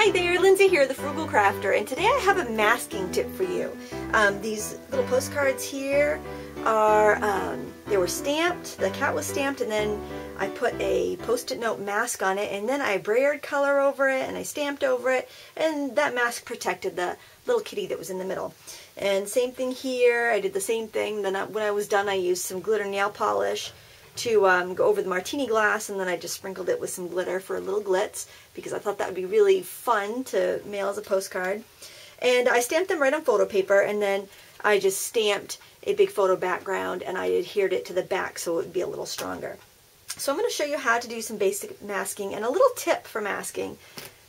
Hi there, Lindsay here, the Frugal Crafter, and today I have a masking tip for you. These little postcards here are, they were stamped, the cat was stamped, and then I put a post-it note mask on it, and then I brayered color over it, and I stamped over it, and that mask protected the little kitty that was in the middle. And same thing here, I did the same thing. Then when I was done, I used some glitter nail polish to go over the martini glass, and then I just sprinkled it with some glitter for a little glitz because I thought that would be really fun to mail as a postcard. And I stamped them right on photo paper, and then I just stamped a big photo background and I adhered it to the back so it would be a little stronger. So I'm going to show you how to do some basic masking and a little tip for masking.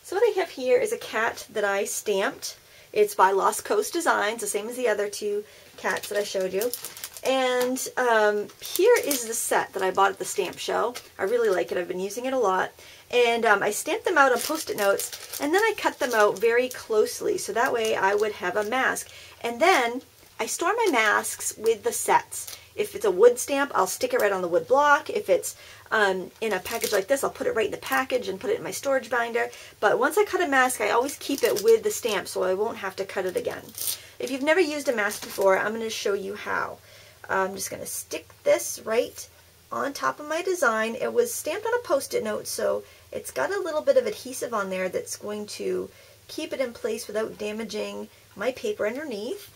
So what I have here is a cat that I stamped. It's by Lost Coast Designs, the same as the other two cats that I showed you. And here is the set that I bought at the stamp show. I really like it. I've been using it a lot. And I stamped them out on post-it notes, and then I cut them out very closely so that way I would have a mask. And then I store my masks with the sets. If it's a wood stamp, I'll stick it right on the wood block. If it's in a package like this, I'll put it right in the package and put it in my storage binder. But once I cut a mask, I always keep it with the stamp so I won't have to cut it again. If you've never used a mask before, I'm going to show you how. I'm just going to stick this right on top of my design. It was stamped on a post-it note, so it's got a little bit of adhesive on there that's going to keep it in place without damaging my paper underneath.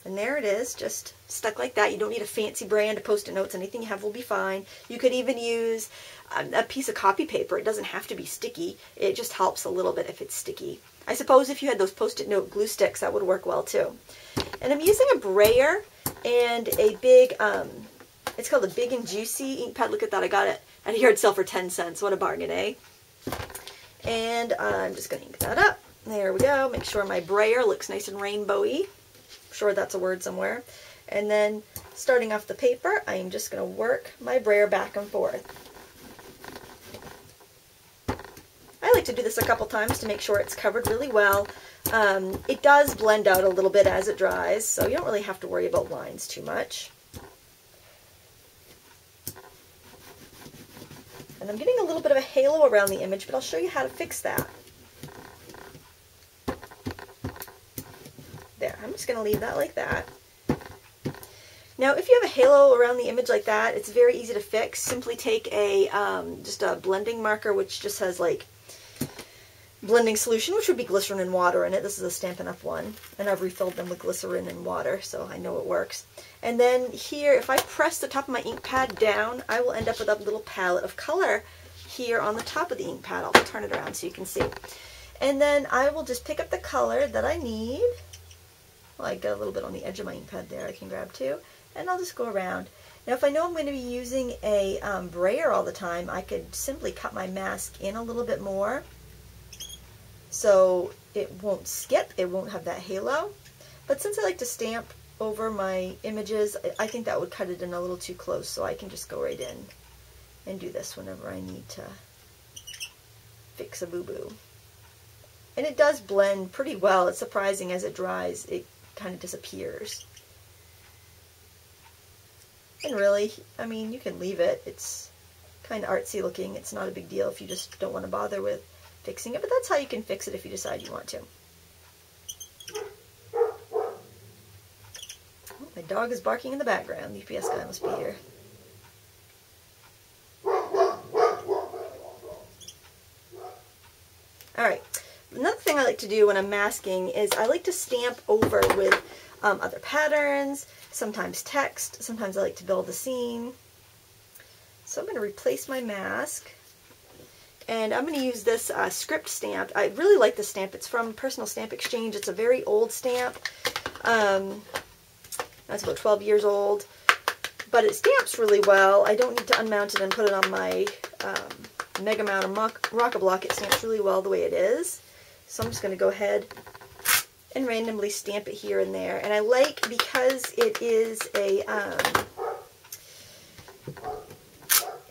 And there it is, just stuck like that. You don't need a fancy brand of post-it notes. Anything you have will be fine. You could even use a piece of copy paper. It doesn't have to be sticky. It just helps a little bit if it's sticky. I suppose if you had those post-it note glue sticks, that would work well too. And I'm using a brayer and a big, it's called a Big and Juicy ink pad. Look at that, I got it at a yard sale for 10 cents. What a bargain, eh? And I'm just going to ink that up. There we go. Make sure my brayer looks nice and rainbowy. I'm sure that's a word somewhere. And then starting off the paper, I am just going to work my brayer back and forth. I like to do this a couple times to make sure it's covered really well. It does blend out a little bit as it dries, so you don't really have to worry about lines too much. And I'm getting a little bit of a halo around the image, but I'll show you how to fix that. There, I'm just going to leave that like that. Now, if you have a halo around the image like that, it's very easy to fix. Simply take a just a blending marker, which just has like blending solution, which would be glycerin and water in it. This is a Stampin' Up! One, and I've refilled them with glycerin and water, so I know it works. And then here, if I press the top of my ink pad down, I will end up with a little palette of color here on the top of the ink pad. I'll turn it around so you can see. And then I will just pick up the color that I need. Well, I got a little bit on the edge of my ink pad there I can grab too. And I'll just go around. Now, if I know I'm going to be using a brayer all the time, I could simply cut my mask in a little bit more so it won't skip, it won't have that halo. But since I like to stamp over my images, I think that would cut it in a little too close, so I can just go right in and do this whenever I need to fix a boo-boo. And it does blend pretty well. It's surprising as it dries, it kind of disappears. And really, I mean, you can leave it. It's kind of artsy looking. It's not a big deal if you just don't want to bother with fixing it, but that's how you can fix it if you decide you want to. Oh, my dog is barking in the background. The UPS guy must be here. Alright, another thing I like to do when I'm masking is I like to stamp over with other patterns, sometimes text, sometimes I like to build a scene. So I'm going to replace my mask. And I'm going to use this script stamp. I really like this stamp. It's from Personal Stamp Exchange. It's a very old stamp. That's about 12 years old. But it stamps really well. I don't need to unmount it and put it on my Mega Mount or Rock-A Block. It stamps really well the way it is. So I'm just going to go ahead and randomly stamp it here and there. And I like, because it is a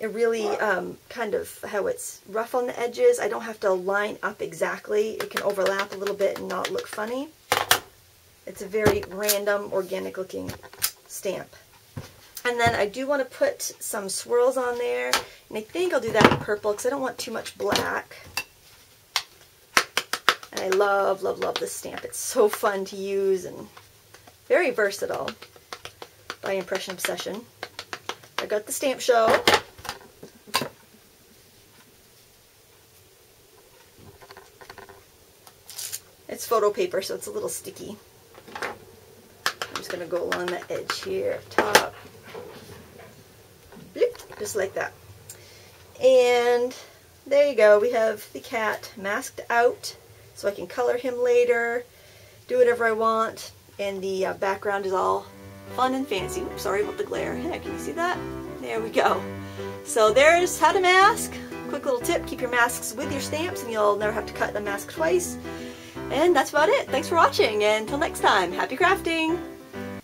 really kind of how it's rough on the edges. I don't have to line up exactly. It can overlap a little bit and not look funny. It's a very random, organic looking stamp. And then I do want to put some swirls on there, and I think I'll do that in purple because I don't want too much black. I love, love, love this stamp. It's so fun to use and very versatile by Impression Obsession. I got the stamp show. It's photo paper, so it's a little sticky. I'm just going to go along the edge here, top. Bloop, just like that. And there you go. We have the cat masked out, so I can color him later, do whatever I want, and the background is all fun and fancy. Oops, sorry about the glare. Yeah, can you see that? There we go. So there's how to mask. Quick little tip, keep your masks with your stamps and you'll never have to cut the mask twice. And that's about it. Thanks for watching, and until next time, happy crafting!